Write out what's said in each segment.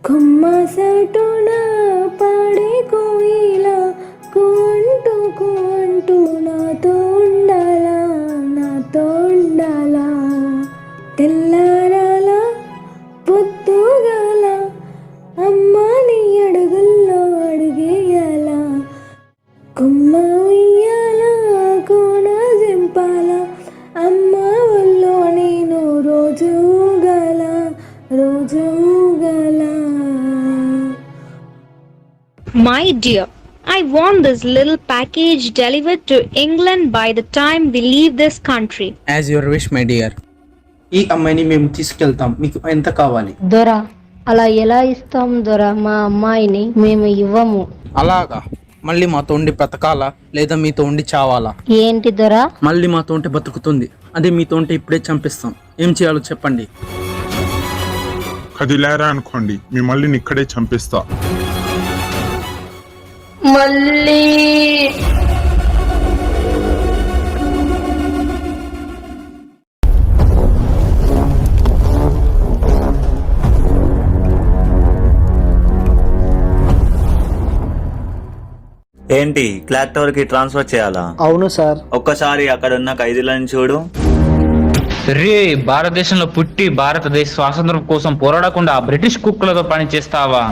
కొమ్మ సాటున పాడే కోయిలా కొంటూ కొంటూ నాతో ఉండాలా తెల్లారాల పొద్దుగాల అమ్మా నీ అడుగుల్లో అడుగేయాల కొమ్మ ఉయ్యాల కోన జింపాల అమ్మ ఒళ్ళో నేను రోజు ఊగాల. My dear, I want this little package delivered to England by the time we leave this country. As your wish, my dear. ఈ అమ్మాయిని మేము తీసుకెళ్తాం. మీకు ఎంత కావాలి? దొర అలా ఎలా ఇస్తాం దొర? మా అమ్మాయిని మేము ఇవ్వము. అలాగా? మళ్ళీ మాతో ఉండి బ్రతకాలా లేదా మీతో ఉండి చావాలా? ఏంటి దొర? మళ్ళీ మాతో ఉంటే బతుకుతుంది, అదే మీతో ఉంటే ఇప్పుడే చంపిస్తాం. ఏం చేయాలో చెప్పండి. కదిలారా అనుకోండి, మిమ్మల్ని ఇక్కడే చంపిస్తా. మళ్ళీ ఏంటి క్లాక్ టవర్ కి ట్రాన్స్ఫర్ చేయాలా? అవును సార్. ఒక్కసారి అక్కడ ఉన్న ఖైదీలను చూడు. రే, భారతదేశంలో పుట్టి భారతదేశ స్వాతంత్రం కోసం పోరాడకుండా బ్రిటిష్ కుక్కలతో పని చేస్తావా?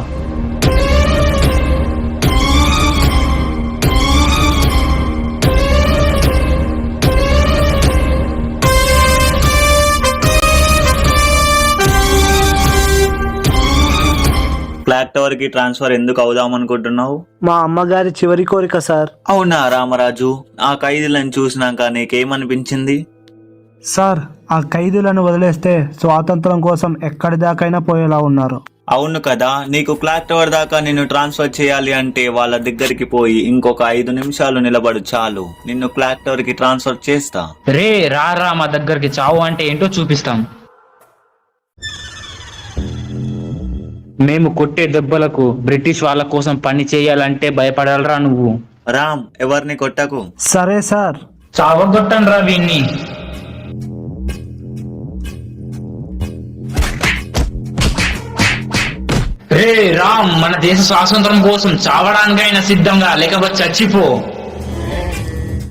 క్లాక్ టవర్ కి ట్రాన్స్ఫర్ ఎందుకు అవుదాం అనుకుంటున్నావు? మా అమ్మగారి చివరి కోరిక సార్. అవునా రామరాజు, ఆ ఖైదీలను చూసినాక నీకేమనిపించింది? సార్, ఆ ఖైదీలను వదిలేస్తే స్వాతంత్రం కోసం ఎక్కడి దాకైనా పోయేలా ఉన్నారు. అవును కదా, నీకు క్లాక్ టవర్ దాకా నిన్ను ట్రాన్స్ఫర్ చేయాలి అంటే వాళ్ళ దగ్గరికి పోయి ఇంకొక 5 నిమిషాలు నిలబడు చాలు, నిన్ను క్లాక్ టవర్ కి ట్రాన్స్ఫర్ చేస్తా. రే రా మా దగ్గరికి, చావు అంటే ఏంటో చూపిస్తాం. మేము కొట్టే దెబ్బలకు బ్రిటిష్ వాళ్ళ కోసం పని చేయాలంటే భయపడాలరా నువ్వు? రామ్, ఎవరిని కొట్టకు. సరే సార్. చావగొట్టండి రా వీణ్ణి. రే రామ్, మన దేశ స్వాతంత్రం కోసం చావడానికైనా సిద్ధంగా, లేకపోతే చచ్చిపో.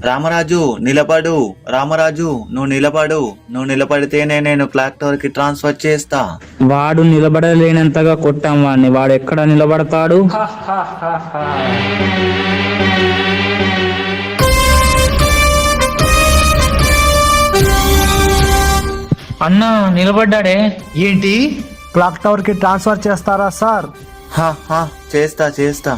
రామరాజు నిలబడు, రామరాజు నువ్వు నిలబడితేనే నేను క్లాక్ టవర్ కి ట్రాన్స్ఫర్ చేస్తా. వాడు నిలబడలేనంతగా కొట్టాం వాడిని, వాడు ఎక్కడ నిలబడతాడు? అన్నా నిలబడ్డాడే ఏంటి? క్లాక్ టవర్ కి ట్రాన్స్ఫర్ చేస్తారా సార్? చేస్తా.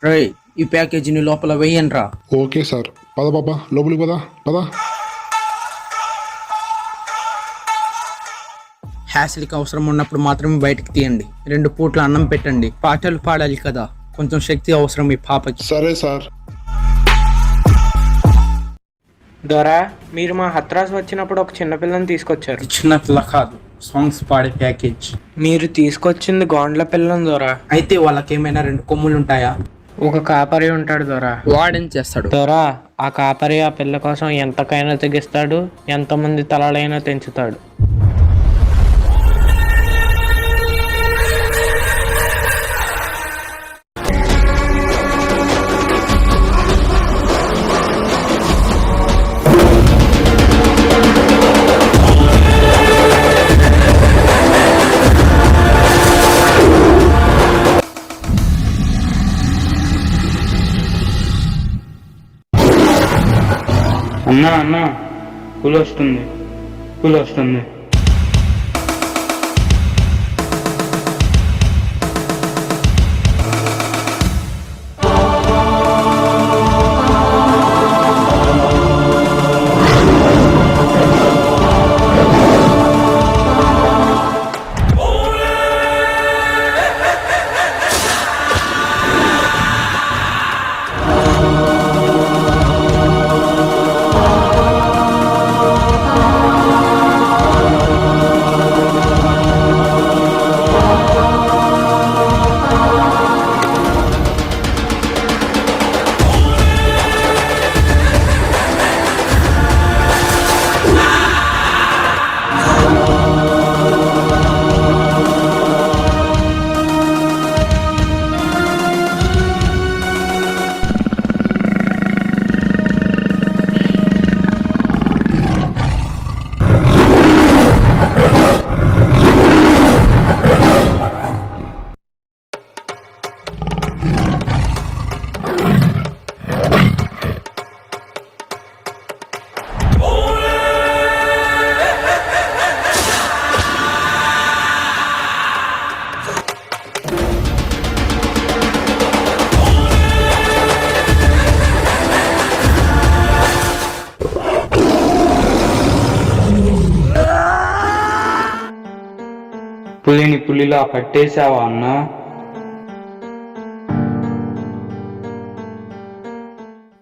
రే, ఈ ప్యాకేజీని లోపల వేయండి రా. Okay sir. పద బాబా, లోపలికి పద. హ్యాసిల్కి అవసరం ఉన్నప్పుడు మాత్రమే బయటకు తీయండి. 2 పూట్ల అన్నం పెట్టండి. పాటలు పాడాలి కదా, కొంచెం శక్తి అవసరం ఈ పాపకి. సరే సార్. దొరా, మీరు మా హత్రాస్ వచ్చినప్పుడు ఒక చిన్నపిల్లని తీసుకొచ్చారు. చిన్న పిల్ల కాదు, సాంగ్స్ పాడే ప్యాకేజ్. మీరు తీసుకొచ్చింది గోండ్ల పిల్లని దొరా. అయితే వాళ్ళకేమైనా 2 కొమ్ములు ఉంటాయా? ఒక కాపరి ఉంటాడు దొరా. వాడేం చేస్తాడు? దొరా, ఆ కాపరి ఆ పిల్ల కోసం ఎంతకైనా తెగిస్తాడు, ఎంతమంది తలలైనా తెంచుతాడు. అన్నా పులి వస్తుంది. పులిలా పట్టేశావా అన్నా?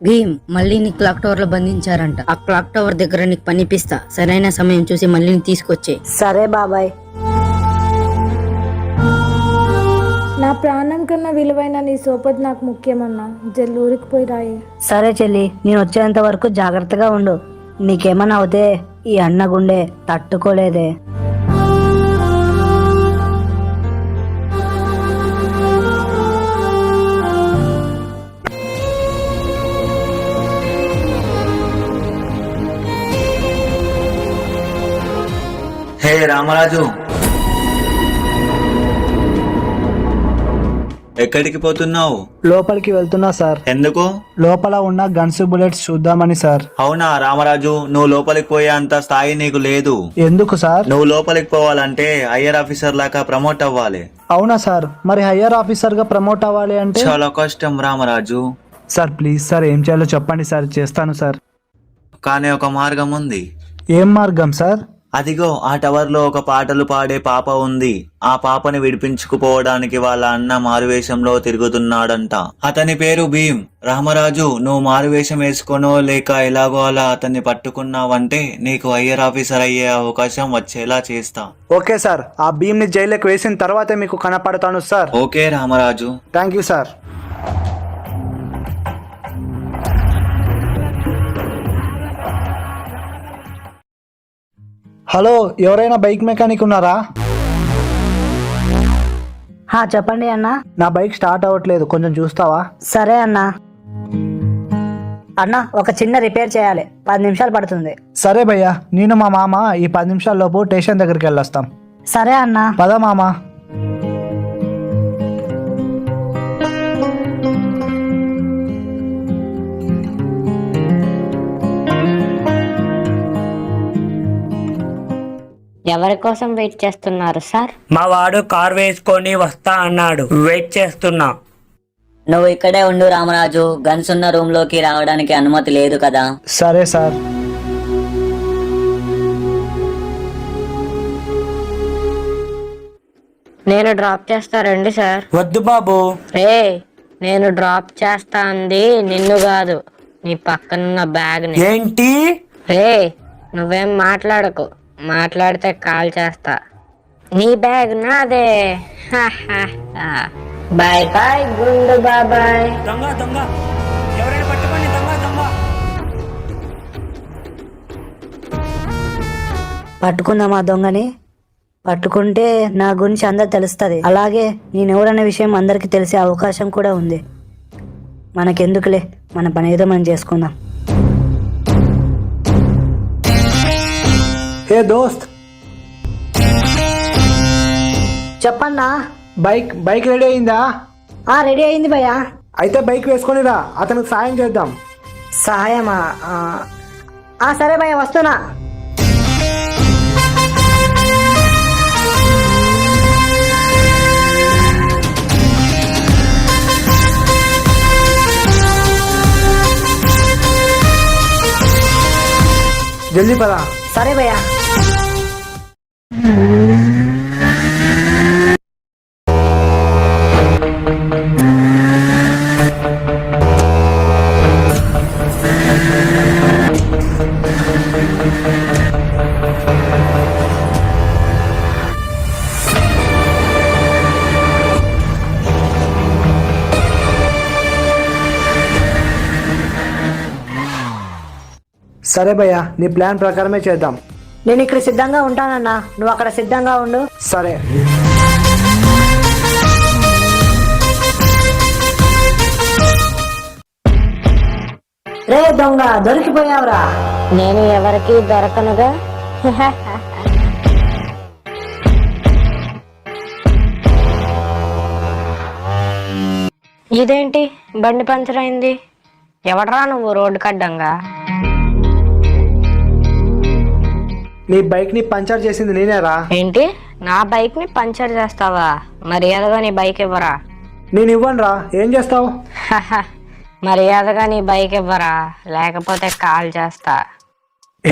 భీమ్, మళ్ళీని క్లాక్ టవర్ లో బంధించారంట. ఆ క్లాక్ టవర్ దగ్గర నీకు పనిపిస్తా. సరైన సమయం చూసి మళ్ళీని తీసుకొచ్చే. సరే బాబాయ్. నా ప్రాణం కన్నా విలువైన నీ సోపతి నాకు ముఖ్యమన్నా. జల్లూరికి పోయి రాయి. సరే చెల్లి, నేను వచ్చేంత వరకు జాగ్రత్తగా ఉండు. నీకేమన్నా అవుతే ఈ అన్న గుండె తట్టుకోలేదే. హే రామరాజు, ఎక్కడికి పోతున్నావు? లోపలికి వెళ్తున్నా సార్. ఎందుకు? లోపల ఉన్న గన్స్ బుల్లెట్స్ చూద్దామని సార్. అవునా రామరాజు, నువ్వు లోపలికి పోయే అంత స్థాయి నీకు లేదు. ఎందుకు సార్? నువ్వు లోపలికి పోవాలంటే హయ్యర్ ఆఫీసర్ లాగా ప్రమోట్ అవ్వాలి. అవునా సార్? మరి హయ్యర్ ఆఫీసర్ గా ప్రమోట్ అవ్వాలి అంటే? చాలా కష్టం రామరాజు. సార్ ప్లీజ్ సార్, ఏం చేయాలో చెప్పండి సార్, చేస్తాను సార్. కానీ ఒక మార్గం ఉంది. ఏం మార్గం సార్? అదిగో ఆ టవర్ లో ఒక పాటలు పాడే పాప ఉంది. ఆ పాపని విడిపించుకుపోవడానికి వాళ్ళ అన్న మారువేషంలో తిరుగుతున్నాడంట. అతని పేరు భీమ్. రామరాజు, నువ్వు మారువేషం వేసుకోనో లేక ఎలాగో అలా అతన్ని పట్టుకున్నావంటే నీకు హయ్యర్ ఆఫీసర్ అయ్యే అవకాశం వచ్చేలా చేస్తా. ఓకే సార్, ఆ భీమ్ ని జైలుకి వేసిన తర్వాతే మీకు కనపడతాను sir. Okay Ramaraju. Thank you sir. Hello, ఎవరైనా బైక్ మెకానిక్ ఉన్నారా? చెప్పండి అన్న. నా బైక్ స్టార్ట్ అవ్వట్లేదు, కొంచెం చూస్తావా? సరే అన్న. అన్న, ఒక చిన్న రిపేర్ చేయాలి, 10 నిమిషాలు పడుతుంది. సరే భయ్యా, నేను మా మామ ఈ 10 నిమిషాల లోపు స్టేషన్ దగ్గరికి వెళ్ళొస్తాం. సరే అన్న. పద మామ. ఎవరి కోసం వెయిట్ చేస్తున్నారు సార్? మా వాడు కార్ వేసుకొని వస్తా అన్నాడు, వెయిట్ చేస్తున్నా. నువ్వు ఇక్కడే ఉండు రామరాజు. గన్స్ ఉన్న రూమ్ లోకి రావడానికి అనుమతి లేదు కదా. సరే సార్. నేను డ్రాప్ చేస్తా రండి సార్. వద్దు బాబు. నేను డ్రాప్ చేస్తా అంది నిన్ను కాదు, నీ పక్కనున్న బ్యాగ్ ని. ఏంటి? నువ్వేం మాట్లాడకు, మాట్లాడితే కాల్ చేస్తా. నీ బ్యాగ్ నాదే. బాయ్ బాయ్ గుండు బాబాయ్. దొంగ దొంగ, ఎవరైనా పట్టుకోండి, దొంగ దొంగ. పట్టుకుందామా దొంగని? పట్టుకుంటే నా గురించి అందరు తెలుస్తుంది. అలాగే నేనెవరనే విషయం అందరికి తెలిసే అవకాశం కూడా ఉంది. మనకెందుకులే, మన పని ఏదో మనం చేసుకుందాం. ఏ దోస్త్, చెప్పన్నా. బైక్ రెడీ అయిందా? రెడీ అయింది భయ్యా. అయితే బైక్ వేసుకొని రా, అతనికి సాయం చేద్దాం. సహాయమా? సరే భయ్యా, వస్తున్నా. జల్దీ పదా. సరే భయ్యా. సరే భయ్యా, నీ ప్లాన్ ప్రకారమే చేద్దాం. నేను ఇక్కడ సిద్ధంగా ఉంటానన్నా, నువ్వు అక్కడ సిద్ధంగా ఉండు. సరే. రే దొంగ, దొరికిపోయావురా. నేను ఎవరికి దొరకనుగా. ఇదేంటి బండి పంచర్ అయింది? ఎవడరా నువ్వు రోడ్డు కడ్డంగా? నీ బైక్ ని పంచర్ చేసింది నేనేరా. ఏంటి, నా బైక్ ని పంచర్ చేస్తావా? మర్యాదగా నీ బైక్ ఇవ్వరా. నేను ఇవ్వనురా, ఏం చేస్తావు? మర్యాదగా నీ బైక్ ఇవ్వరా, లేకపోతే కాల్ చేస్తా.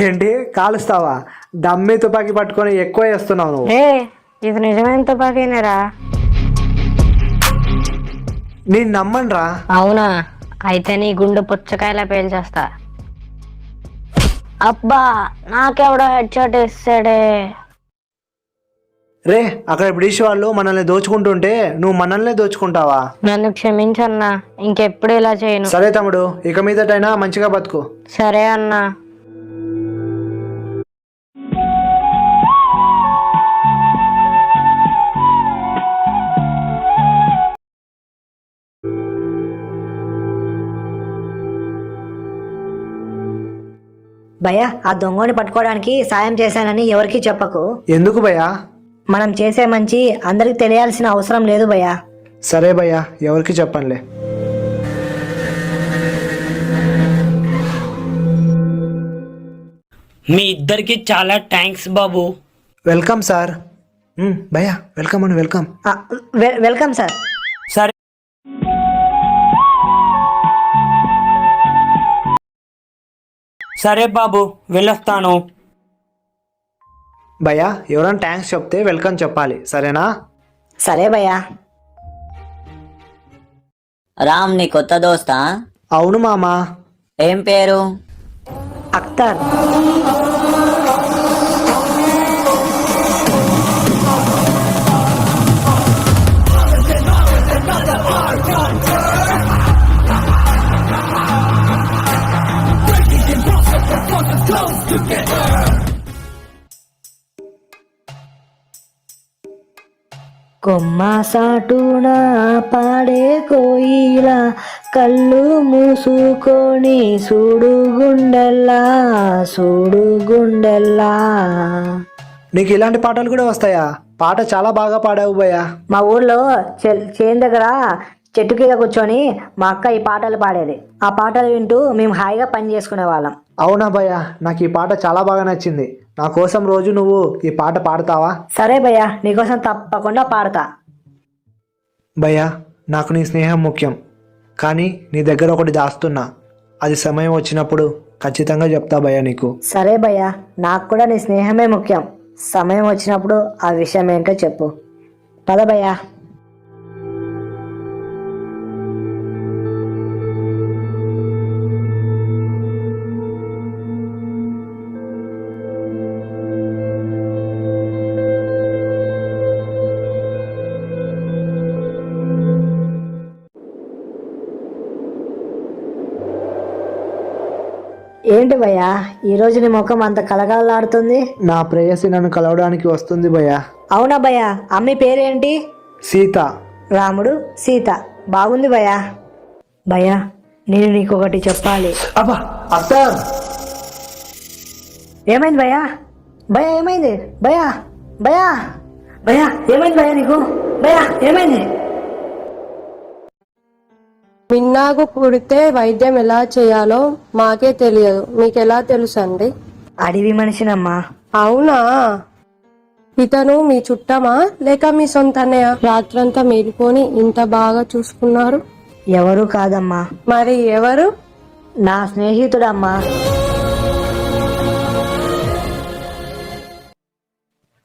ఏంటి కాలుస్తావా? దమ్మి తుపాకీ పట్టుకొని ఎక్కువ చేస్తున్నావు నువ్వు. ఇది నిజమైన తుపాకీనేరా? నేను నమ్మనురా. అవునా? అయితే నీ గుండు పుచ్చకాయలా పేల్చేస్తా. అబ్బా, నాకెవడో హెడ్ షాట్ వేసాడే. రే, అక్కడ బ్రిటిష్ వాళ్ళు మనల్ని దోచుకుంటుంటే నువ్వు మనల్ని దోచుకుంటావా? నన్ను క్షమించన్నా, ఇంకెప్పుడు ఇలా చేయను. సరే తమ్ముడు, ఇక మీదటైనా మంచిగా బతుకు. సరే అన్నా. భయ్యా, ఆ దొంగని పట్టుకోవడానికి సాయం చేశానని ఎవరికి చెప్పకు. ఎందుకు భయ్యా? మనం చేసే మంచి అందరికి తెలియాల్సిన అవసరం లేదు భయ్యా. సరే భయ్యా, ఎవరికి చెప్పనులే. మీ ఇద్దరికి చాలా థ్యాంక్స్ బాబు. Welcome sir. భయ్యా, వెల్కమ్ అని వెల్కమ్. Welcome sir. సరే సరే బాబు, వెళ్ళొస్తాను. భయ్యా, ఎవరైనా థ్యాంక్స్ చెప్తే వెల్కమ్ చెప్పాలి, సరేనా? సరే భయ్యా. రామ్ నీ కొత్త దోస్తా? అవును మామా. ఏం పేరు? అఖ్తర్. కొమ్మ సాటున పాడే కోయిలా, కళ్ళు మూసుకొని చూడు గుండెల్లా, చూడు గుండెల్లా. నీకు ఇలాంటి పాటలు కూడా వస్తాయా? పాట చాలా బాగా పాడావు భయ్యా. మా ఊర్లో చేను దగ్గర చెట్టు కింద కూర్చొని మా అక్క ఈ పాటలు పాడేది. ఆ పాటలు వింటూ మేము హాయిగా పని చేసుకునే వాళ్ళం. అవునా భయ్యా, నాకు ఈ పాట చాలా బాగా నచ్చింది. నా కోసం రోజు నువ్వు ఈ పాట పాడతావా? సరే భయ్యా, నీకోసం తప్పకుండా పాడతా. భయ్యా, నాకు నీ స్నేహం ముఖ్యం, కానీ నీ దగ్గర ఒకటి దాస్తున్నా. అది సమయం వచ్చినప్పుడు ఖచ్చితంగా చెప్తా భయ్యా నీకు. సరే భయ్యా, నాకు కూడా నీ స్నేహమే ముఖ్యం. సమయం వచ్చినప్పుడు ఆ విషయం ఏంటో చెప్పు. పద భయ్యా. ఏంటి భయ్యా, ఈరోజు నీ ముఖం అంత కలకలలాడుతుంది? నా ప్రేయసి నన్ను కలవడానికి వస్తుంది భయ్యా. అవునా భయ్యా? అమ్మి పేరేంటి? సీత. రాముడు సీత, బాగుంది భయ్యా. భయ్యా, నేను నీకు ఒకటి చెప్పాలి. అబ్బా అత్తర్. ఏమైంది భయ్యా? భయ్యా ఏమైంది? భయ్యా భయ్యా భయ్యా ఏమైంది భయ్యా నీకు? భయ్యా ఏమైంది? మిన్నాకు పుడితే వైద్యం ఎలా చేయాలో మాకే తెలియదు, మీకెలా తెలుసండి? అడవి మనిషినమ్మా. అవునా? ఇతను మీ చుట్టమా లేక మీ సొంత అన్నయ్య? రాత్రంతా మేలుకొని ఇంత బాగా చూసుకున్నారు. ఎవరు కాదమ్మా. మరి ఎవరు? నా స్నేహితుడమ్మా.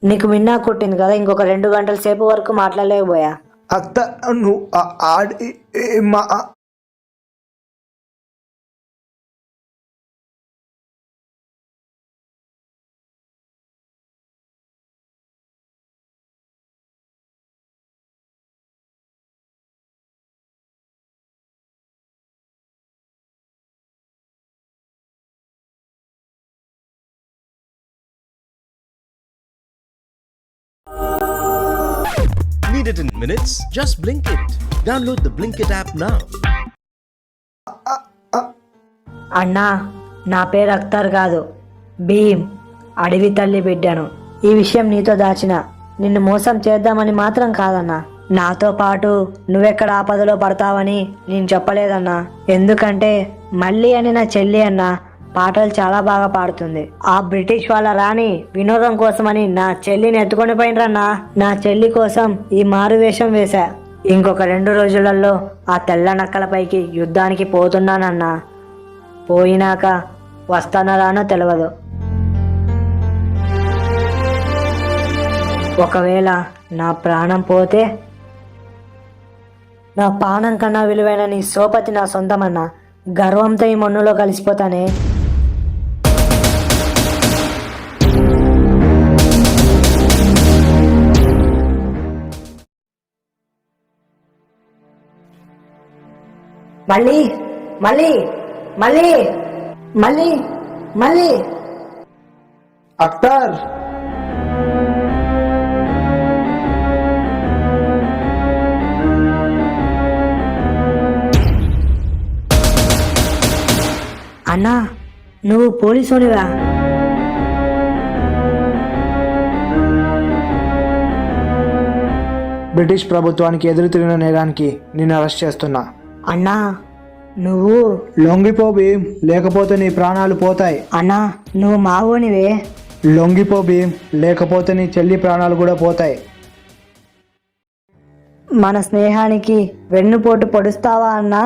నీకు మిన్నా కొట్టింది కదా, ఇంకొక 2 గంటల సేపు వరకు మాట్లాడలేకపోయా. అత్త నువ్వు Need it in minutes? Just Blink It. Download the Blink It app now. అన్నా, నా పేరు అఖ్తర్ కాదు, భీమ్, అడవి తల్లి బిడ్డను. ఈ విషయం నీతో దాచిన నిన్ను మోసం చేద్దామని మాత్రం కాదన్నా. నాతో పాటు నువ్వెక్కడ ఆపదలో పడతావని నేను చెప్పలేదన్నా. ఎందుకంటే మళ్ళీ అని నా చెల్లి అన్నా పాటలు చాలా బాగా పాడుతుంది. ఆ బ్రిటిష్ వాళ్ళ రాణి వినోదం కోసమని నా చెల్లిని ఎత్తుకొని పోయినరన్నా. నా చెల్లి కోసం ఈ మారు వేషం వేశా. ఇంకొక 2 రోజులలో ఆ తెల్ల నక్కలపైకి యుద్ధానికి పోతున్నానన్నా. పోయినాక వస్తానో రానో తెలియదు. ఒకవేళ నా ప్రాణం పోతే నా ప్రాణం కన్నా విలువైన నీ సోపతి నా సొంతమన్నా గర్వంతో ఈ మన్నులో కలిసిపోతానే. మళ్ళీ మళ్ళీ మళ్ళీ మళ్ళీ మళ్ళీ అక్టర్, అన్నా నువ్వు పోలీసునివా? బ్రిటిష్ ప్రభుత్వానికి ఎదురు తిరిగిన నేరానికి నిన్ను అరెస్ట్ చేస్తున్నా. అన్నా నువ్వు లొంగిపో భీమ్, లేకపోతే నీ ప్రాణాలు పోతాయి. అన్నా నువ్వు మావోనివే. లొంగిపో భీమ్, లేకపోతే నీ చెల్లి ప్రాణాలు కూడా పోతాయి. మన స్నేహానికి వెన్నుపోటు పొడుస్తావా అన్నా?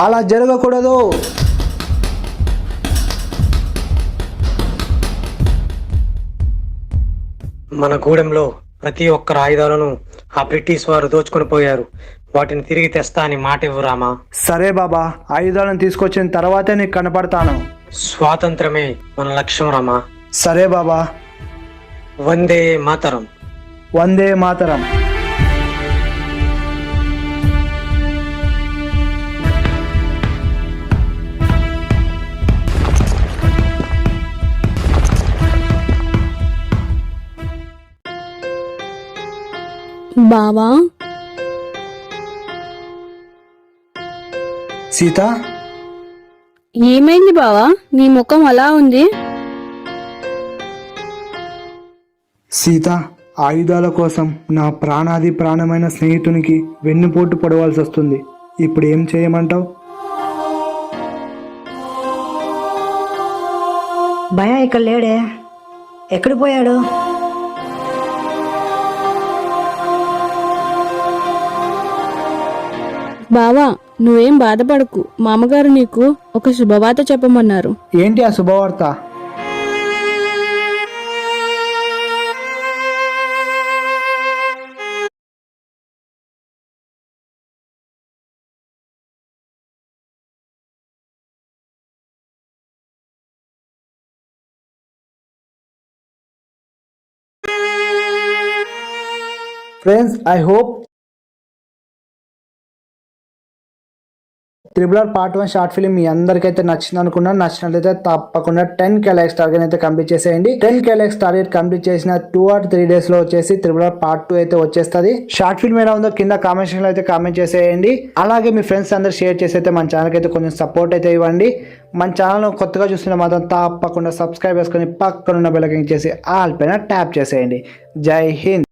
అలా జరగకూడదు. మన గూడెంలో ప్రతి ఒక్కరు ఆయుధాలను ఆ బ్రిటిష్ వారు దోచుకొని పోయారు. వాటిని తిరిగి తెస్తా అని మాట ఇవ్వు రామా. సరే బాబా, ఆయుధాలను తీసుకొచ్చిన తర్వాతే నీకు కనపడతాను. స్వాతంత్రమే మన లక్ష్యం రామా. సరే బాబా. వందే మాతరం. వందే మాతరం. బావా, సీత, ఏమైంది బావా? నీ ముఖం అలా ఉంది. సీత, ఆయుధాల కోసం నా ప్రాణాది ప్రాణమైన స్నేహితునికి వెన్నుపోటు పడవలసి వస్తుంది. ఇప్పుడు ఏం చేయమంటావు? భయ ఇక్కడ లేడే, ఎక్కడి పోయాడు? బావా నువ్వేం బాధపడకు, మామగారు నీకు ఒక శుభవార్త చెప్పమన్నారు. ఏంటి ఆ శుభవార్త? Friends, I hope triple R part 1 short film మీ అందరికైతే నచ్చింది అనుకున్నాను. నచ్చినట్లయితే తప్పకుండా 10K లైక్స్ టార్గెట్ అయితే కంప్లీట్ చేసేయండి. 10K లైక్స్ టార్గెట్ కంప్లీట్ చేసిన 2 or 3 days లో వచ్చేసి త్రిబుల్ ఆర్ పార్ట్ 2 అయితే వచ్చేస్తుంది. షార్ట్ ఫిల్మ్ ఎలా ఉందో కింద కామెంట్ సెక్షన్ లో అయితే కామెంట్ చేసేయండి. అలాగే మీ ఫ్రెండ్స్ అందరూ షేర్ చేసి అయితే మన ఛానల్కి అయితే కొంచెం సపోర్ట్ అయితే ఇవ్వండి. మన ఛానల్ కొత్తగా చూస్తున్న మాత్రం తప్పకుండా సబ్స్క్రైబ్ చేసుకొని పక్కనున్న బెల్ ఐకాన్ చేసి ఆల్ పైన ట్యాప్ చేసేయండి. జై హింద్.